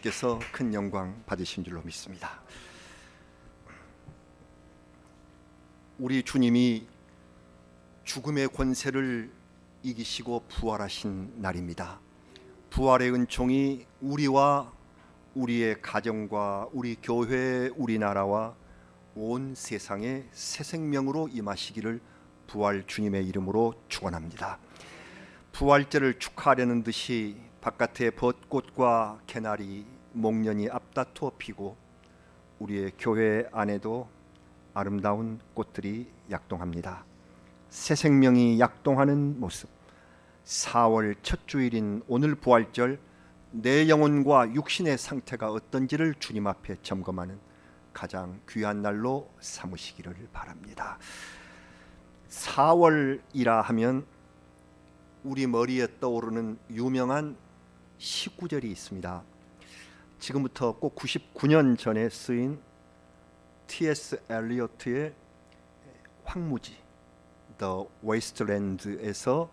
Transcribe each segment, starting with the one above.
주께서 큰 영광 받으신 줄로 믿습니다. 우리 주님이 죽음의 권세를 이기시고 부활하신 날입니다. 부활의 은총이 우리와 우리의 가정과 우리 교회, 우리나라와 온 세상에 새 생명으로 임하시기를 부활 주님의 이름으로 축원합니다. 부활절을 축하하려는 듯이 바깥에 벚꽃과 개나리, 목련이 앞다투어 피고 우리의 교회 안에도 아름다운 꽃들이 약동합니다. 새 생명이 약동하는 모습. 4월 첫 주일인 오늘 부활절, 내 영혼과 육신의 상태가 어떤지를 주님 앞에 점검하는 가장 귀한 날로 삼으시기를 바랍니다. 4월이라 하면 우리 머리에 떠오르는 유명한 시구절이 있습니다. 지금부터 꼭 99년 전에 쓰인 T.S. 엘리어트의 황무지 The Wasteland에서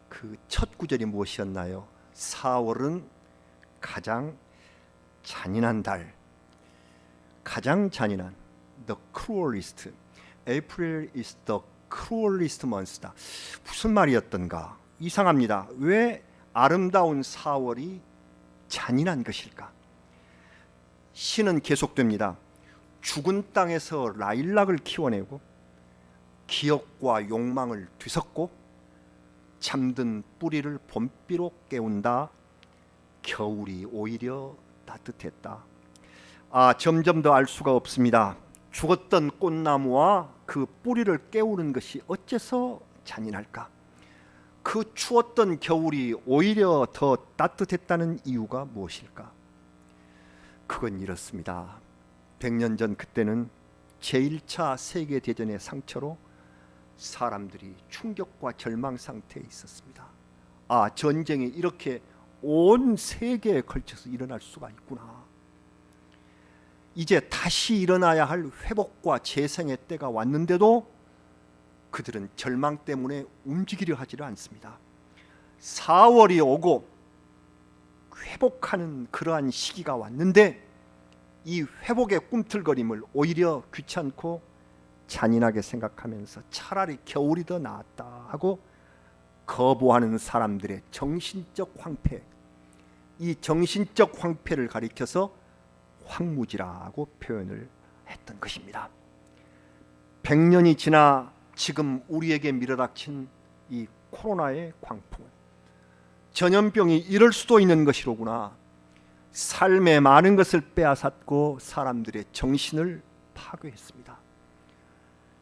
그 첫 구절이 무엇이었나요? 4월은 가장 잔인한 달, 가장 잔인한 The cruelest. April is the cruelest month다. 무슨 말이었던가? 이상합니다. 왜 아름다운 4월이 잔인한 것일까? 시는 계속됩니다. 죽은 땅에서 라일락을 키워내고 기억과 욕망을 뒤섞고 잠든 뿌리를 봄비로 깨운다. 겨울이 오히려 따뜻했다. 점점 더 알 수가 없습니다. 죽었던 꽃나무와 그 뿌리를 깨우는 것이 어째서 잔인할까? 그 추웠던 겨울이 오히려 더 따뜻했다는 이유가 무엇일까? 그건 이렇습니다. 100년 전 그때는 제1차 세계대전의 상처로 사람들이 충격과 절망 상태에 있었습니다. 전쟁이 이렇게 온 세계에 걸쳐서 일어날 수가 있구나. 이제 다시 일어나야 할 회복과 재생의 때가 왔는데도 그들은 절망 때문에 움직이려 하지를 않습니다. 4월이 오고 회복하는 그러한 시기가 왔는데 이 회복의 꿈틀거림을 오히려 귀찮고 잔인하게 생각하면서 차라리 겨울이 더 나았다 하고 거부하는 사람들의 정신적 황폐, 이 정신적 황폐를 가리켜서 황무지라고 표현을 했던 것입니다. 100년이 지나 지금 우리에게 밀어닥친 이 코로나의 광풍은 전염병이 이럴 수도 있는 것이로구나. 삶의 많은 것을 빼앗았고 사람들의 정신을 파괴했습니다.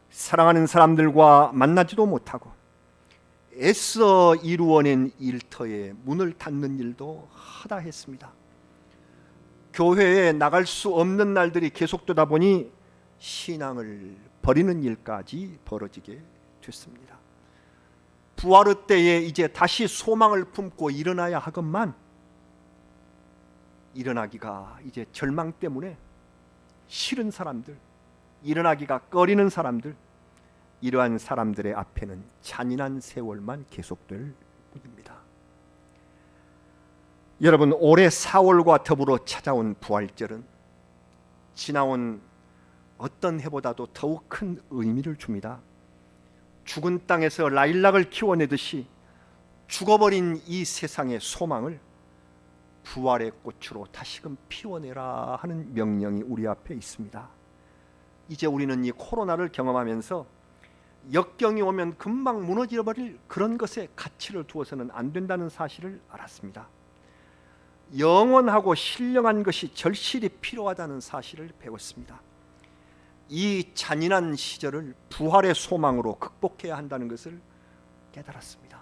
사랑하는 사람들과 만나지도 못하고 애써 이루어낸 일터에 문을 닫는 일도 하다 했습니다. 교회에 나갈 수 없는 날들이 계속되다 보니 신앙을 버리는 일까지 벌어지게 됐습니다. 부활의 때에 이제 다시 소망을 품고 일어나야 하건만 일어나기가 이제 절망 때문에 싫은 사람들, 일어나기가 꺼리는 사람들, 이러한 사람들의 앞에는 잔인한 세월만 계속될 뿐입니다. 여러분, 올해 4월과 더불어 찾아온 부활절은 지나온 어떤 해보다도 더욱 큰 의미를 줍니다. 죽은 땅에서 라일락을 키워내듯이 죽어버린 이 세상의 소망을 부활의 꽃으로 다시금 피워내라 하는 명령이 우리 앞에 있습니다. 이제 우리는 이 코로나를 경험하면서 역경이 오면 금방 무너져버릴 그런 것에 가치를 두어서는 안 된다는 사실을 알았습니다. 영원하고 신령한 것이 절실히 필요하다는 사실을 배웠습니다. 이 잔인한 시절을 부활의 소망으로 극복해야 한다는 것을 깨달았습니다.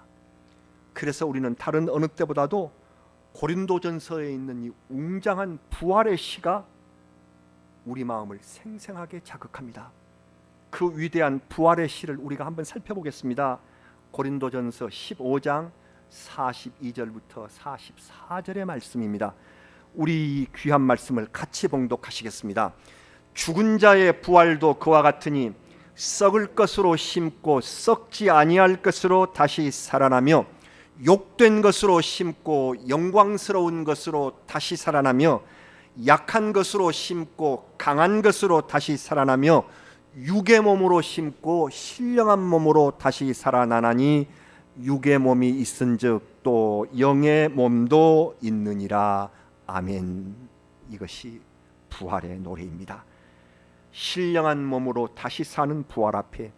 그래서 우리는 다른 어느 때보다도 고린도전서에 있는 이 웅장한 부활의 시가 우리 마음을 생생하게 자극합니다. 그 위대한 부활의 시를 우리가 한번 살펴보겠습니다. 고린도전서 15장 42절부터 44절의 말씀입니다. 우리 귀한 말씀을 같이 봉독하시겠습니다. 죽은 자의 부활도 그와 같으니 썩을 것으로 심고 썩지 아니할 것으로 다시 살아나며 욕된 것으로 심고 영광스러운 것으로 다시 살아나며 약한 것으로 심고 강한 것으로 다시 살아나며 육의 몸으로 심고 신령한 몸으로 다시 살아나나니 육의 몸이 있은즉 또 영의 몸도 있느니라. 아멘. 이것이 부활의 노래입니다. 신령한 몸으로 다시 사는 부활 앞에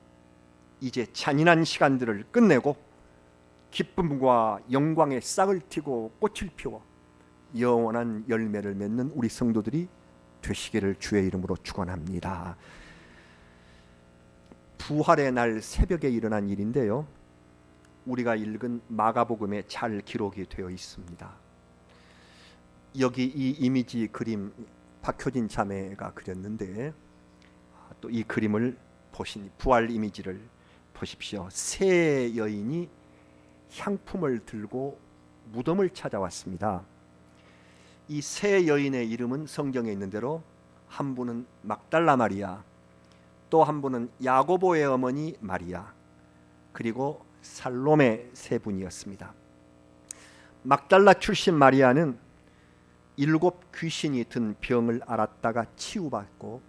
이제 잔인한 시간들을 끝내고 기쁨과 영광의 싹을 틔고 꽃을 피워 영원한 열매를 맺는 우리 성도들이 되시기를 주의 이름으로 축원합니다. 부활의 날 새벽에 일어난 일인데요, 우리가 읽은 마가복음에 잘 기록이 되어 있습니다. 여기 이 이미지 그림 박효진 자매가 그렸는데, 또 이 그림을 보신 부활 이미지를 보십시오. 세 여인이 향품을 들고 무덤을 찾아왔습니다. 이 세 여인의 이름은 성경에 있는 대로 한 분은 막달라 마리아, 또 한 분은 야고보의 어머니 마리아, 그리고 살로메 세 분이었습니다. 막달라 출신 마리아는 7 귀신이 든 병을 앓았다가 치유받고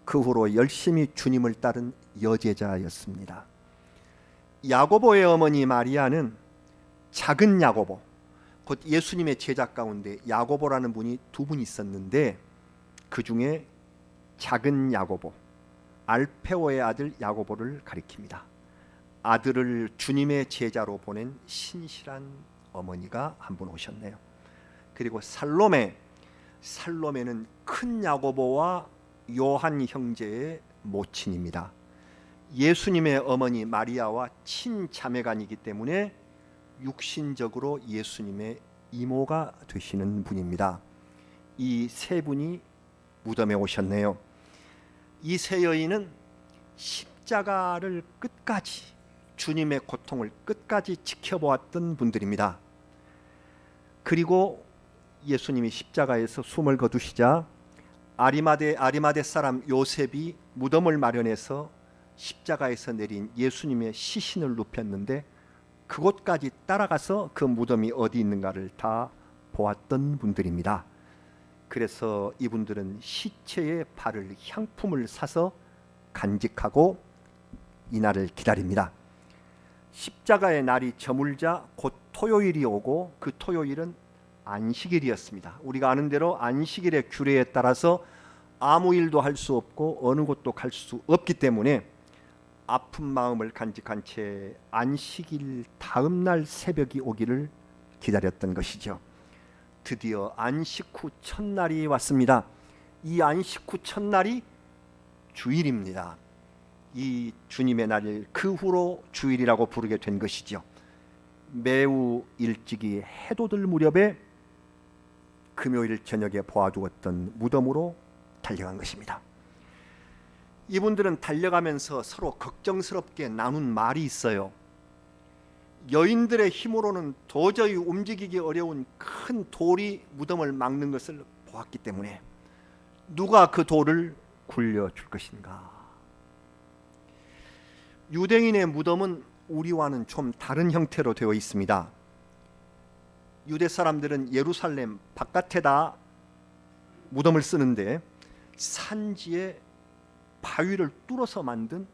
그 후로 열심히 주님을 따른 여제자였습니다. 야고보의 어머니 마리아는 작은 야고보, 곧 예수님의 제자 가운데 야고보라는 분이 2분 있었는데 그 중에 작은 야고보, 알페오의 아들 야고보를 가리킵니다. 아들을 주님의 제자로 보낸 신실한 어머니가 한 분 오셨네요. 그리고 살로메는 큰 야고보와 요한 형제의 모친입니다. 예수님의 어머니 마리아와 친자매간이기 때문에 육신적으로 예수님의 이모가 되시는 분입니다. 이 세 분이 무덤에 오셨네요. 이 세 여인은 십자가를 끝까지, 주님의 고통을 끝까지 지켜보았던 분들입니다. 그리고 예수님이 십자가에서 숨을 거두시자 아리마대 사람 요셉이 무덤을 마련해서 십자가에서 내린 예수님의 시신을 눕혔는데 그곳까지 따라가서 그 무덤이 어디 있는가를 다 보았던 분들입니다. 그래서 이분들은 시체의 발을 향품을 사서 간직하고 이날을 기다립니다. 십자가의 날이 저물자 곧 토요일이 오고 그 토요일은 안식일이었습니다. 우리가 아는 대로 안식일의 규례에 따라서 아무 일도 할 수 없고 어느 곳도 갈 수 없기 때문에 아픈 마음을 간직한 채 안식일 다음 날 새벽이 오기를 기다렸던 것이죠. 드디어 안식 후 첫날이 왔습니다. 이 안식 후 첫날이 주일입니다. 이 주님의 날을 그 후로 주일이라고 부르게 된 것이죠. 매우 일찍이 해돋을 무렵에 금요일 저녁에 보아두었던 무덤으로 달려간 것입니다. 이분들은 달려가면서 서로 걱정스럽게 나눈 말이 있어요. 여인들의 힘으로는 도저히 움직이기 어려운 큰 돌이 무덤을 막는 것을 보았기 때문에 누가 그 돌을 굴려줄 것인가. 유대인의 무덤은 우리와는 좀 다른 형태로 되어 있습니다. 유대 사람들은 예루살렘 바깥에다 무덤을 쓰는데 산지에 바위를 뚫어서 만든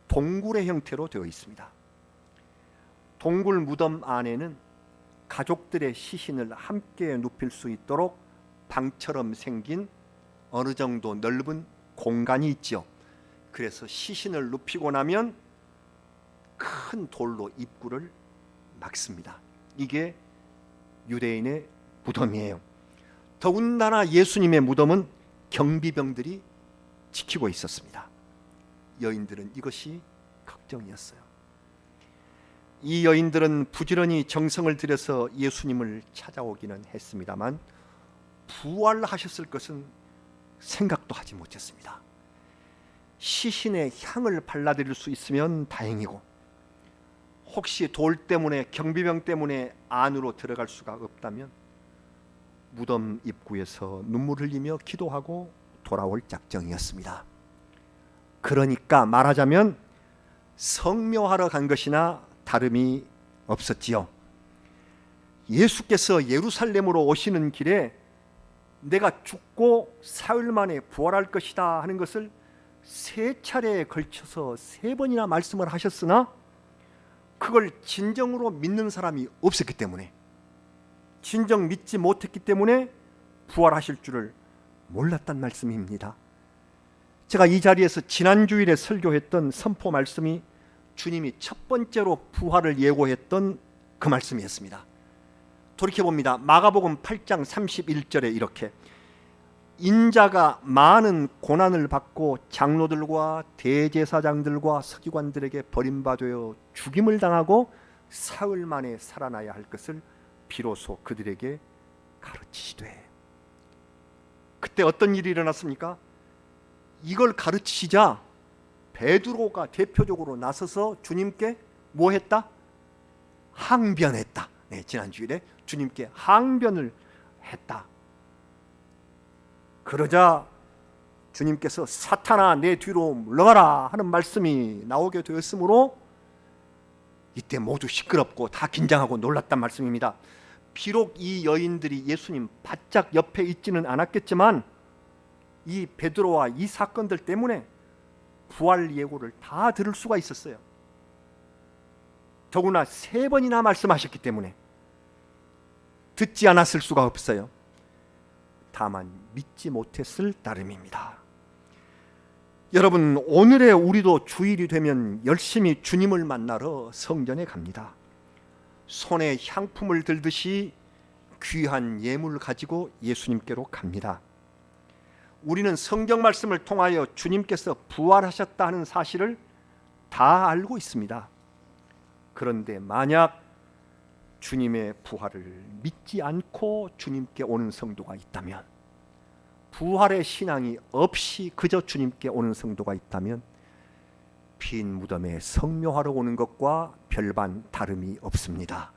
동굴의 형태로 되어 있습니다. 동굴 무덤 안에는 가족들의 시신을 함께 눕힐 수 있도록 방처럼 생긴 어느 정도 넓은 공간이 있죠. 그래서 시신을 눕히고 나면 큰 돌로 입구를 막습니다. 이게 유대인의 무덤이에요. 더군다나 예수님의 무덤은 경비병들이 지키고 있었습니다. 여인들은 이것이 걱정이었어요. 이 여인들은 부지런히 정성을 들여서 예수님을 찾아오기는 했습니다만 부활하셨을 것은 생각도 하지 못했습니다. 시신의 향을 발라드릴 수 있으면 다행이고, 혹시 돌 때문에, 경비병 때문에 안으로 들어갈 수가 없다면 무덤 입구에서 눈물 흘리며 기도하고 돌아올 작정이었습니다. 그러니까 말하자면 성묘하러 간 것이나 다름이 없었지요. 예수께서 예루살렘으로 오시는 길에 내가 죽고 사흘 만에 부활할 것이다 하는 것을 세 차례에 걸쳐서 세 번이나 말씀을 하셨으나 그걸 진정으로 믿는 사람이 없었기 때문에, 진정 믿지 못했기 때문에 부활하실 줄을 몰랐단 말씀입니다. 제가 이 자리에서 지난 주일에 설교했던 선포 말씀이 주님이 첫 번째로 부활을 예고했던 그 말씀이었습니다. 돌이켜봅니다. 마가복음 8장 31절에 이렇게, 인자가 많은 고난을 받고 장로들과 대제사장들과 서기관들에게 버림받아 죽임을 당하고 사흘 만에 살아나야 할 것을 비로소 그들에게 가르치시되. 그때 어떤 일이 일어났습니까? 이걸 가르치시자 베드로가 대표적으로 나서서 주님께 뭐 했다? 항변했다. 네, 지난 주일에 주님께 항변을 했다. 그러자 주님께서 사탄아 내 뒤로 물러가라 하는 말씀이 나오게 되었으므로 이때 모두 시끄럽고 다 긴장하고 놀랐단 말씀입니다. 비록 이 여인들이 예수님 바짝 옆에 있지는 않았겠지만 이 베드로와 이 사건들 때문에 부활 예고를 다 들을 수가 있었어요. 더구나 세 번이나 말씀하셨기 때문에 듣지 않았을 수가 없어요. 다만 믿지 못했을 따름입니다. 여러분, 오늘의 우리도 주일이 되면 열심히 주님을 만나러 성전에 갑니다. 손에 향품을 들듯이 귀한 예물을 가지고 예수님께로 갑니다. 우리는 성경 말씀을 통하여 주님께서 부활하셨다는 사실을 다 알고 있습니다. 그런데 만약 주님의 부활을 믿지 않고 주님께 오는 성도가 있다면, 부활의 신앙이 없이 그저 주님께 오는 성도가 있다면 빈 무덤에 성묘하러 오는 것과 별반 다름이 없습니다.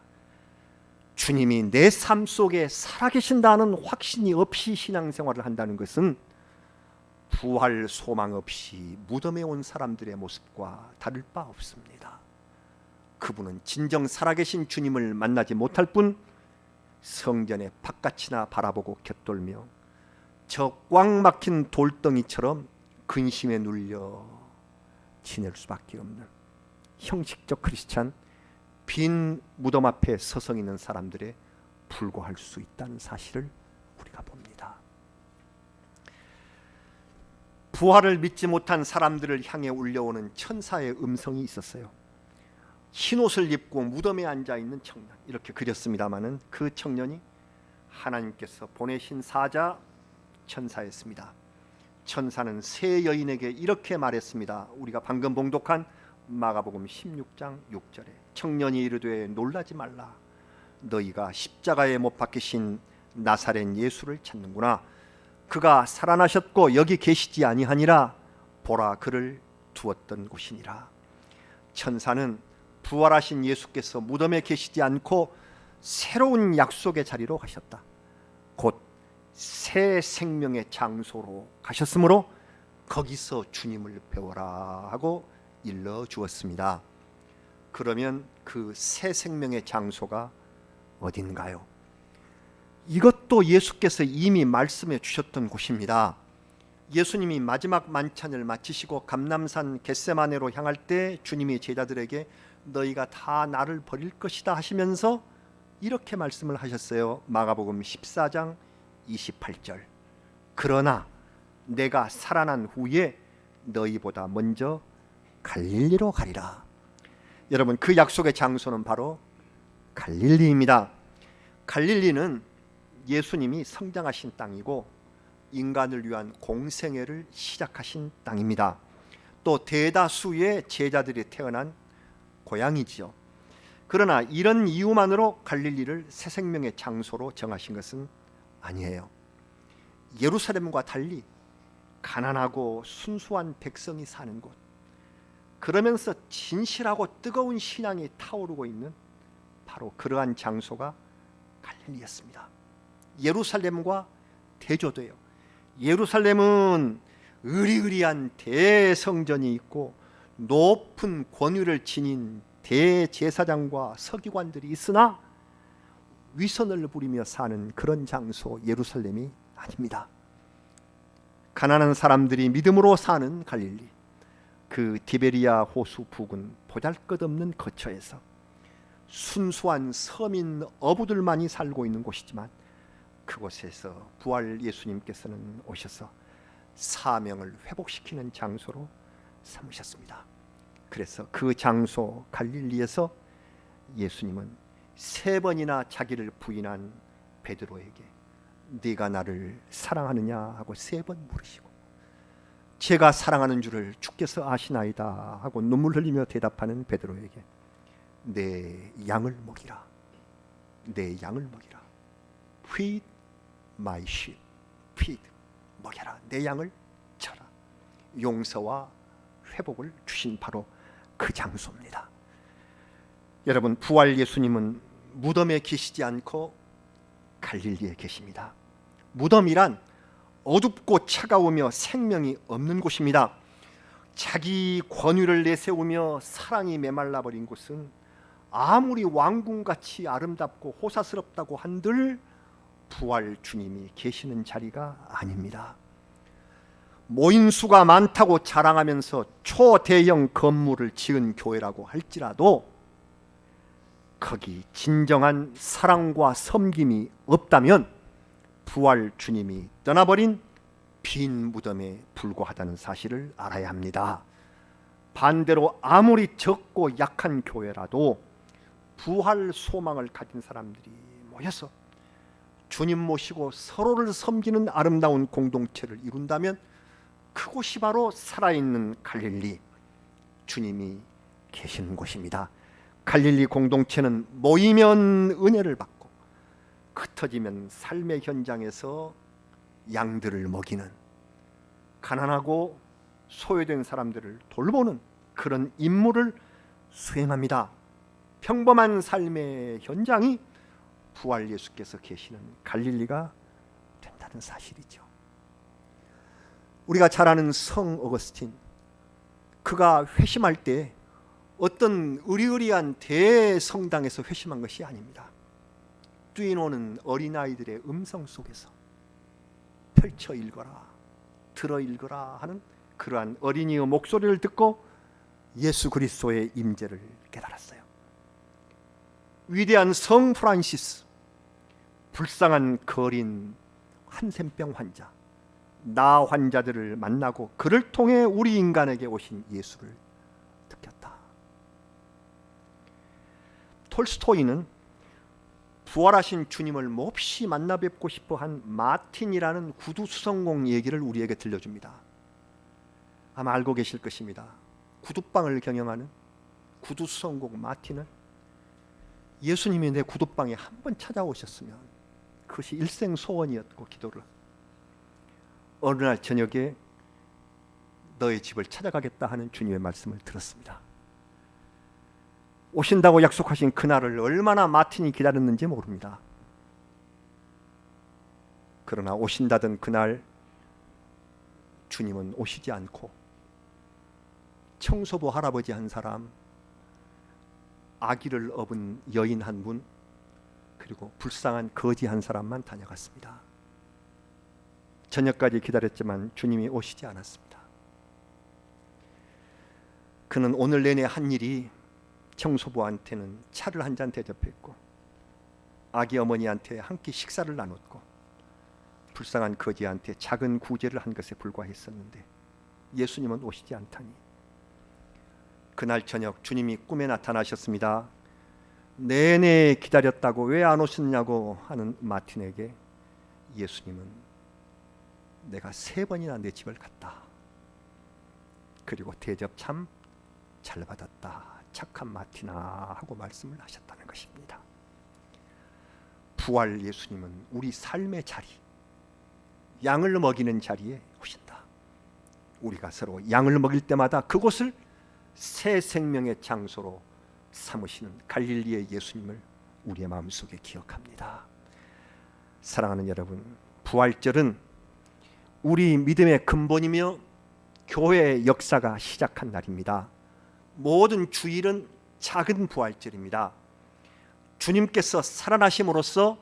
주님이 내 삶 속에 살아계신다는 확신이 없이 신앙생활을 한다는 것은 부활 소망 없이 무덤에 온 사람들의 모습과 다를 바 없습니다. 그분은 진정 살아계신 주님을 만나지 못할 뿐 성전의 바깥이나 바라보고 곁돌며 저 꽉 막힌 돌덩이처럼 근심에 눌려 지낼 수밖에 없는 형식적 크리스찬, 빈 무덤 앞에 서성 있는 사람들에 불과할 수 있다는 사실을 우리가 봅니다. 부활을 믿지 못한 사람들을 향해 울려오는 천사의 음성이 있었어요. 흰옷을 입고 무덤에 앉아있는 청년, 이렇게 그렸습니다마는 그 청년이 하나님께서 보내신 사자 천사였습니다. 천사는 세 여인에게 이렇게 말했습니다. 우리가 방금 봉독한 마가복음 16장 6절에, 청년이 이르되 놀라지 말라. 너희가 십자가에 못 박히신 나사렛 예수를 찾는구나. 그가 살아나셨고 여기 계시지 아니하니라. 보라, 그를 두었던 곳이니라. 천사는 부활하신 예수께서 무덤에 계시지 않고 새로운 약속의 자리로 가셨다, 곧 새 생명의 장소로 가셨으므로 거기서 주님을 배워라 하고 일러 주었습니다. 그러면 그 새 생명의 장소가 어딘가요? 이것도 예수께서 이미 말씀해 주셨던 곳입니다. 예수님이 마지막 만찬을 마치시고 감람산 겟세마네로 향할 때 주님이 제자들에게 너희가 다 나를 버릴 것이다 하시면서 이렇게 말씀을 하셨어요. 마가복음 14장 28절. 그러나 내가 살아난 후에 너희보다 먼저 갈릴리로 가리라. 여러분, 그 약속의 장소는 바로 갈릴리입니다. 갈릴리는 예수님이 성장하신 땅이고 인간을 위한 공생애를 시작하신 땅입니다. 또 대다수의 제자들이 태어난 고향이지요. 그러나 이런 이유만으로 갈릴리를 새 생명의 장소로 정하신 것은 아니에요. 예루살렘과 달리 가난하고 순수한 백성이 사는 곳, 그러면서 진실하고 뜨거운 신앙이 타오르고 있는 바로 그러한 장소가 갈릴리였습니다. 예루살렘과 대조돼요. 예루살렘은 으리으리한 대성전이 있고 높은 권위를 지닌 대제사장과 서기관들이 있으나 위선을 부리며 사는 그런 장소 예루살렘이 아닙니다. 가난한 사람들이 믿음으로 사는 갈릴리, 그 디베리아 호수 부근 보잘것없는 거처에서 순수한 서민 어부들만이 살고 있는 곳이지만 그곳에서 부활 예수님께서는 오셔서 사명을 회복시키는 장소로 삼으셨습니다. 그래서 그 장소 갈릴리에서 예수님은 3번이나 자기를 부인한 베드로에게 네가 나를 사랑하느냐 하고 3번 물으시고, 제가 사랑하는 줄을 주께서 아시나이다 하고 눈물 흘리며 대답하는 베드로에게 내 양을 먹이라, 내 양을 먹이라, feed my sheep, feed, 먹여라, 내 양을 쳐라. 용서와 회복을 주신 바로 그 장소입니다. 여러분, 부활 예수님은 무덤에 계시지 않고 갈릴리에 계십니다. 무덤이란 어둡고 차가우며 생명이 없는 곳입니다. 자기 권위를 내세우며 사랑이 메말라 버린 곳은 아무리 왕궁같이 아름답고 호사스럽다고 한들 부활 주님이 계시는 자리가 아닙니다. 모인 수가 많다고 자랑하면서 초대형 건물을 지은 교회라고 할지라도 거기 진정한 사랑과 섬김이 없다면 부활 주님이 떠나버린 빈 무덤에 불과하다는 사실을 알아야 합니다. 반대로 아무리 적고 약한 교회라도 부활 소망을 가진 사람들이 모여서 주님 모시고 서로를 섬기는 아름다운 공동체를 이룬다면 그곳이 바로 살아있는 갈릴리, 주님이 계시는 곳입니다. 갈릴리 공동체는 모이면 은혜를 받고 흩어지면 삶의 현장에서 양들을 먹이는, 가난하고 소외된 사람들을 돌보는 그런 임무를 수행합니다. 평범한 삶의 현장이 부활 예수께서 계시는 갈릴리가 된다는 사실이죠. 우리가 잘 아는 성 어거스틴, 그가 회심할 때 어떤 의리의리한 대성당에서 회심한 것이 아닙니다. 뛰노는 어린아이들의 음성 속에서 펼쳐 읽어라, 들어 읽어라 하는 그러한 어린이의 목소리를 듣고 예수 그리스도의 임재를 깨달았어요. 위대한 성 프란시스, 불쌍한 거린 한센병 환자, 나 환자들을 만나고 그를 통해 우리 인간에게 오신 예수를 느꼈다. 톨스토이는 부활하신 주님을 몹시 만나 뵙고 싶어한 마틴이라는 구두 수성공 얘기를 우리에게 들려줍니다. 아마 알고 계실 것입니다. 구두방을 경영하는 구두 수성공 마틴은 예수님이 내 구두방에 한번 찾아오셨으면 그것이 일생 소원이었고 기도를, 어느 날 저녁에 너의 집을 찾아가겠다 하는 주님의 말씀을 들었습니다. 오신다고 약속하신 그날을 얼마나 마틴이 기다렸는지 모릅니다. 그러나 오신다던 그날 주님은 오시지 않고 청소부 할아버지 한 사람, 아기를 업은 여인 한 분, 그리고 불쌍한 거지 한 사람만 다녀갔습니다. 저녁까지 기다렸지만 주님이 오시지 않았습니다. 그는 오늘 내내 한 일이 청소부한테는 차를 한 잔 대접했고 아기 어머니한테 한 끼 식사를 나눴고 불쌍한 거지한테 작은 구제를 한 것에 불과했었는데 예수님은 오시지 않다니, 그날 저녁 주님이 꿈에 나타나셨습니다. 내내 기다렸다고 왜 안 오셨냐고 하는 마틴에게 예수님은 내가 3번이나 내 집을 갔다. 그리고 대접 참 잘 받았다. 착한 마틴아 하고 말씀을 하셨다는 것입니다. 부활 예수님은 우리 삶의 자리, 양을 먹이는 자리에 오신다. 우리가 서로 양을 먹일 때마다 그곳을 새 생명의 장소로 삼으시는 갈릴리의 예수님을 우리의 마음속에 기억합니다. 사랑하는 여러분, 부활절은 우리 믿음의 근본이며 교회의 역사가 시작한 날입니다. 모든 주일은 작은 부활절입니다. 주님께서 살아나심으로써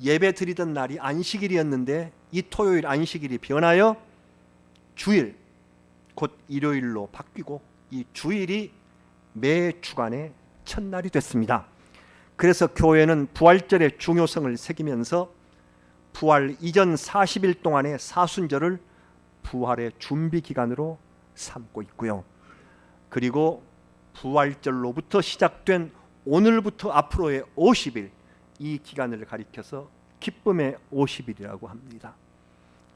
예배 드리던 날이 안식일이었는데 이 토요일 안식일이 변하여 주일, 곧 일요일로 바뀌고 이 주일이 매 주간의 첫날이 됐습니다. 그래서 교회는 부활절의 중요성을 새기면서 부활 이전 40일 동안의 사순절을 부활의 준비 기간으로 삼고 있고요. 그리고 부활절로부터 시작된 오늘부터 앞으로의 50일, 이 기간을 가리켜서 기쁨의 50일이라고 합니다.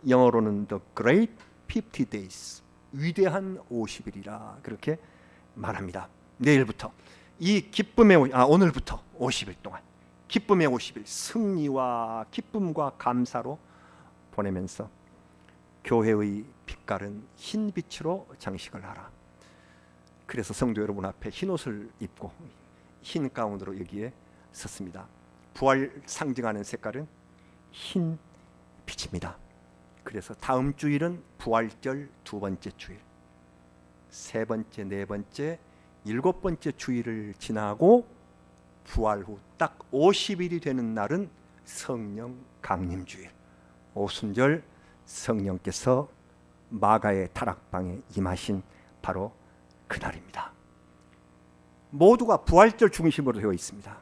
영어로는 The Great 50 Days, 위대한 50일이라 그렇게 말합니다. 내일부터 이 기쁨의 오늘부터 50일 동안 기쁨의 50일, 승리와 기쁨과 감사로 보내면서 교회의 빛깔은 흰 빛으로 장식을 하라. 그래서 성도 여러분 앞에 흰 옷을 입고 흰 가운으로 여기에 섰습니다. 부활 상징하는 색깔은 흰 빛입니다. 그래서 다음 주일은 부활절 두 번째 주일, 세 번째, 네 번째, 일곱 번째 주일을 지나고 부활 후 딱 50일이 되는 날은 성령 강림주일, 오순절 성령께서 마가의 다락방에 임하신 바로 그날입니다. 모두가 부활절 중심으로 되어 있습니다.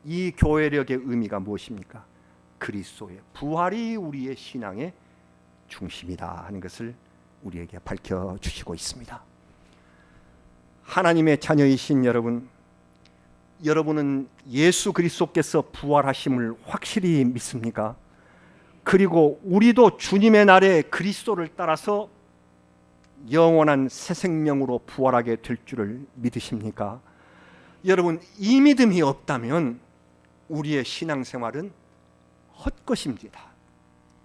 이 교회력의 의미가 무엇입니까? 그리스도의 부활이 우리의 신앙의 중심이다 하는 것을 우리에게 밝혀주시고 있습니다. 하나님의 자녀이신 여러분은 예수 그리스도께서 부활하심을 확실히 믿습니까? 그리고 우리도 주님의 날에 그리스도를 따라서 영원한 새 생명으로 부활하게 될 줄을 믿으십니까? 여러분, 이 믿음이 없다면 우리의 신앙생활은 헛것입니다.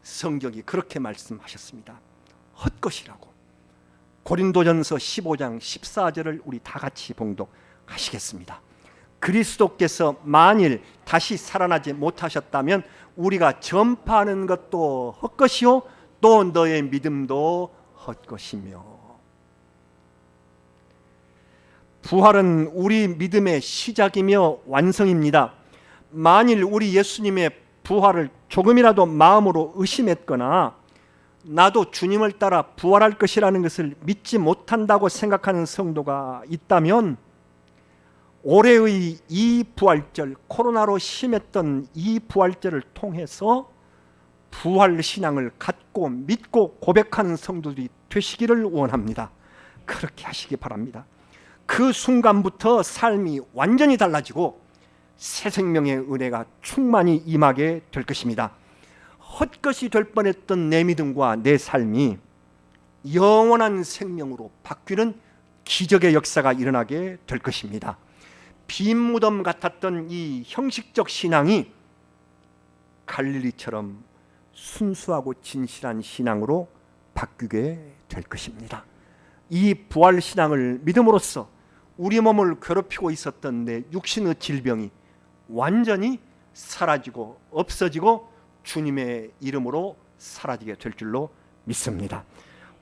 성경이 그렇게 말씀하셨습니다. 헛것이라고. 고린도전서 15장 14절을 우리 다 같이 봉독하시겠습니다. 그리스도께서 만일 다시 살아나지 못하셨다면 우리가 전파하는 것도 헛것이요 또 너의 믿음도 헛것이며. 부활은 우리 믿음의 시작이며 완성입니다. 만일 우리 예수님의 부활을 조금이라도 마음으로 의심했거나 나도 주님을 따라 부활할 것이라는 것을 믿지 못한다고 생각하는 성도가 있다면 올해의 이 부활절, 코로나로 심했던 이 부활절을 통해서 부활 신앙을 갖고 믿고 고백하는 성도들이 되시기를 원합니다. 그렇게 하시기 바랍니다. 그 순간부터 삶이 완전히 달라지고 새 생명의 은혜가 충만히 임하게 될 것입니다. 헛것이 될 뻔했던 내 믿음과 내 삶이 영원한 생명으로 바뀌는 기적의 역사가 일어나게 될 것입니다. 빈 무덤 같았던 이 형식적 신앙이 갈릴리처럼 순수하고 진실한 신앙으로 바뀌게 될 것입니다. 이 부활 신앙을 믿음으로써 우리 몸을 괴롭히고 있었던 내 육신의 질병이 완전히 사라지고 없어지고 주님의 이름으로 사라지게 될 줄로 믿습니다.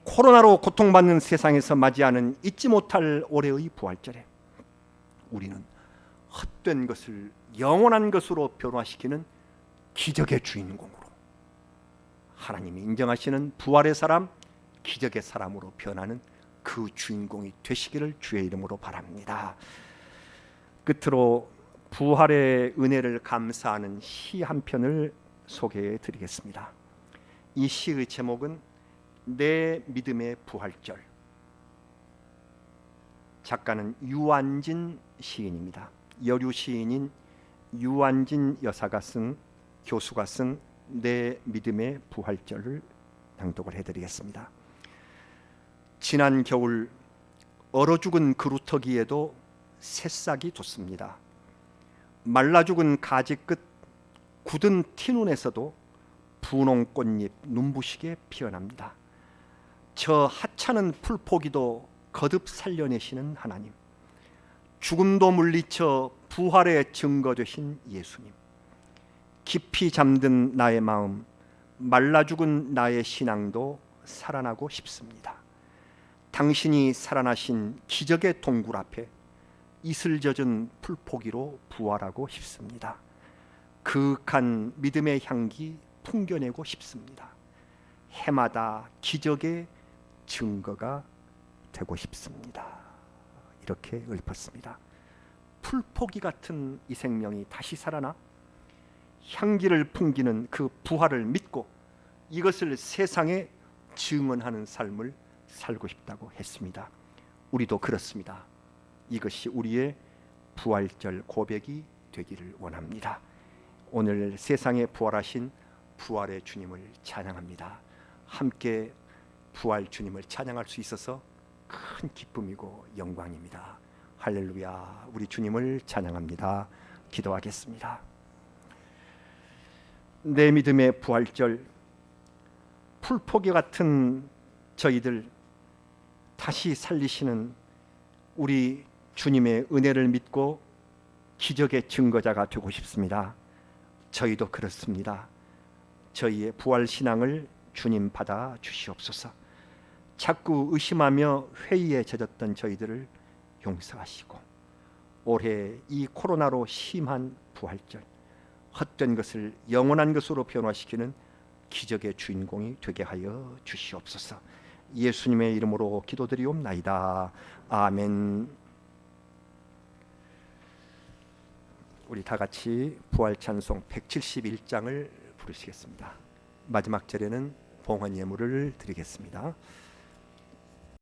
코로나로 고통받는 세상에서 맞이하는 잊지 못할 올해의 부활절에 우리는 헛된 것을 영원한 것으로 변화시키는 기적의 주인공으로 하나님이 인정하시는 부활의 사람, 기적의 사람으로 변하는 그 주인공이 되시기를 주의 이름으로 바랍니다. 끝으로 부활의 은혜를 감사하는 시 한 편을 소개해 드리겠습니다. 이 시의 제목은 내 믿음의 부활절. 작가는 유한진 시인입니다. 여류 시인인 유한진 여사가 쓴, 교수가 쓴 내 믿음의 부활절을 낭독을 해드리겠습니다. 지난 겨울 얼어 죽은 그루터기에도 새싹이 돋습니다. 말라 죽은 가지 끝 굳은 티눈에서도 분홍 꽃잎 눈부시게 피어납니다. 저 하찮은 풀포기도 거듭 살려내시는 하나님, 죽음도 물리쳐 부활의 증거 되신 예수님, 깊이 잠든 나의 마음, 말라 죽은 나의 신앙도 살아나고 싶습니다. 당신이 살아나신 기적의 동굴 앞에 이슬 젖은 풀포기로 부활하고 싶습니다. 그윽한 믿음의 향기 풍겨내고 싶습니다. 해마다 기적의 증거가 되고 싶습니다. 이렇게 읊었습니다. 풀포기 같은 이 생명이 다시 살아나 향기를 풍기는 그 부활을 믿고 이것을 세상에 증언하는 삶을 살고 싶다고 했습니다. 우리도 그렇습니다. 이것이 우리의 부활절 고백이 되기를 원합니다. 오늘 세상에 부활하신 부활의 주님을 찬양합니다. 함께 부활 주님을 찬양할 수 있어서 큰 기쁨이고 영광입니다. 할렐루야. 우리 주님을 찬양합니다. 기도하겠습니다. 내 믿음의 부활절, 풀포기 같은 저희들 다시 살리시는 우리 주님의 은혜를 믿고 기적의 증거자가 되고 싶습니다. 저희도 그렇습니다. 저희의 부활 신앙을 주님 받아 주시옵소서. 자꾸 의심하며 회의에 젖었던 저희들을 용서하시고 올해 이 코로나로 심한 부활절, 헛된 것을 영원한 것으로 변화시키는 기적의 주인공이 되게 하여 주시옵소서. 예수님의 이름으로 기도드리옵나이다. 아멘. 우리 다 같이 부활 찬송 171장을 부르시겠습니다. 마지막 절에는 봉헌 예물을 드리겠습니다.